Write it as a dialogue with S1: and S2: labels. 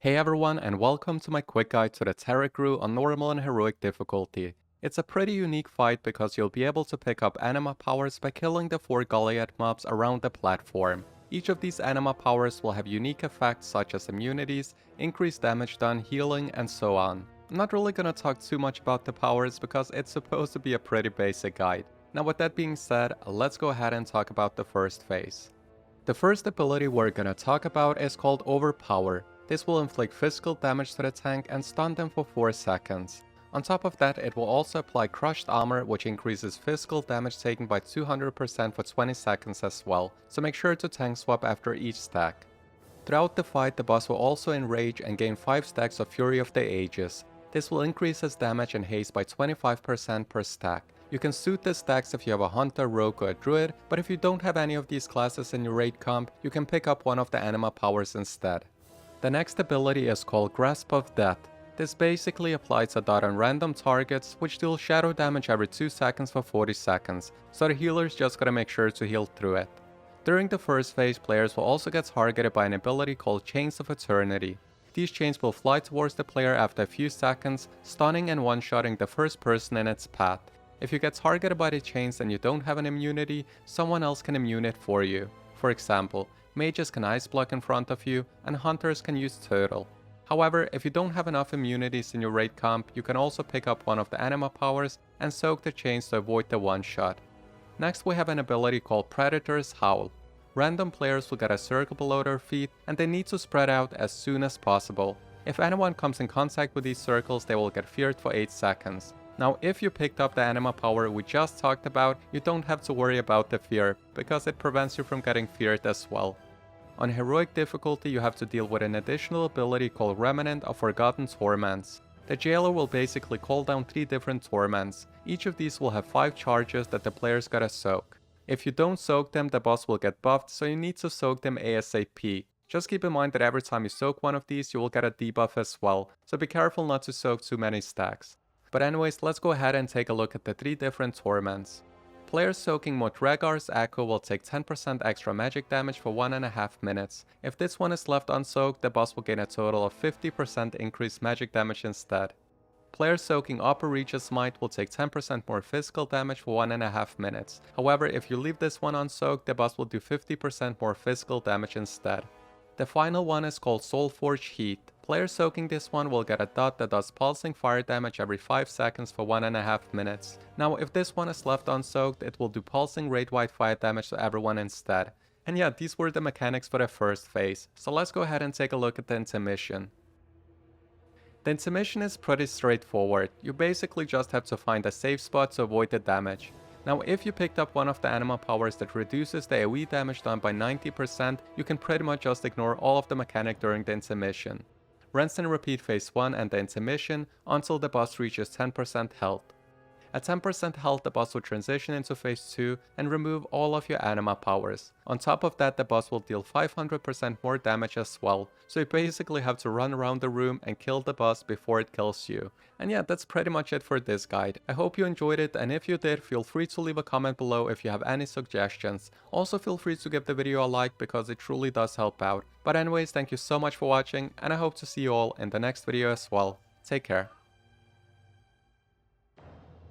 S1: Hey everyone, and welcome to my quick guide to the Tarragrue on normal and heroic difficulty. It's a pretty unique fight because you'll be able to pick up anima powers by killing the 4 Goliath mobs around the platform. Each of these anima powers will have unique effects such as immunities, increased damage done, healing, and so on. I'm not really gonna talk too much about the powers because it's supposed to be a pretty basic guide. Now with that being said, let's go ahead and talk about the first phase. The first ability we're gonna talk about is called Overpower. This will inflict physical damage to the tank and stun them for 4 seconds. On top of that, it will also apply Crushed Armor, which increases physical damage taken by 200% for 20 seconds as well, so make sure to tank swap after each stack. Throughout the fight, the boss will also enrage and gain 5 stacks of Fury of the Ages. This will increase his damage and haste by 25% per stack. You can suit the stacks if you have a Hunter, Rogue, or a Druid, but if you don't have any of these classes in your raid comp, you can pick up one of the anima powers instead. The next ability is called Grasp of Death. This basically applies a dot on random targets, which deal shadow damage every 2 seconds for 40 seconds, so the healer's just gotta make sure to heal through it. During the first phase, players will also get targeted by an ability called Chains of Eternity. These chains will fly towards the player after a few seconds, stunning and one-shotting the first person in its path. If you get targeted by the chains and you don't have an immunity, someone else can immune it for you. For example, mages can ice block in front of you, and hunters can use turtle. However, if you don't have enough immunities in your raid comp, you can also pick up one of the anima powers and soak the chains to avoid the one shot. Next we have an ability called Predator's Howl. Random players will get a circle below their feet and they need to spread out as soon as possible. If anyone comes in contact with these circles, they will get feared for 8 seconds. Now if you picked up the anima power we just talked about, you don't have to worry about the fear, because it prevents you from getting feared as well. On heroic difficulty you have to deal with an additional ability called Remnant of Forgotten Torments. The jailer will basically call down 3 different torments. Each of these will have 5 charges that the players gotta soak. If you don't soak them, the boss will get buffed, so you need to soak them ASAP. Just keep in mind that every time you soak one of these you will get a debuff as well, so be careful not to soak too many stacks. But anyways, let's go ahead and take a look at the 3 different torments. Players soaking Modragar's Echo will take 10% extra magic damage for 1.5 minutes. If this one is left unsoaked, the boss will gain a total of 50% increased magic damage instead. Players soaking Upper Reaches Might will take 10% more physical damage for 1.5 minutes. However, if you leave this one unsoaked, the boss will do 50% more physical damage instead. The final one is called Soulforge Heat. Players soaking this one will get a dot that does pulsing fire damage every 5 seconds for 1.5 minutes. Now if this one is left unsoaked, it will do pulsing rate-wide fire damage to everyone instead. And yeah, these were the mechanics for the first phase, so let's go ahead and take a look at the Intermission. The Intermission is pretty straightforward. You basically just have to find a safe spot to avoid the damage. Now if you picked up one of the anima powers that reduces the AoE damage done by 90%, you can pretty much just ignore all of the mechanic during the Intermission. Rinse and repeat phase 1 and the Intermission until the boss reaches 10% health. At 10% health, the boss will transition into phase 2 and remove all of your anima powers. On top of that, the boss will deal 500% more damage as well, so you basically have to run around the room and kill the boss before it kills you. And yeah, that's pretty much it for this guide. I hope you enjoyed it, and if you did, feel free to leave a comment below if you have any suggestions. Also feel free to give the video a like because it truly does help out. But anyways, thank you so much for watching, and I hope to see you all in the next video as well. Take care.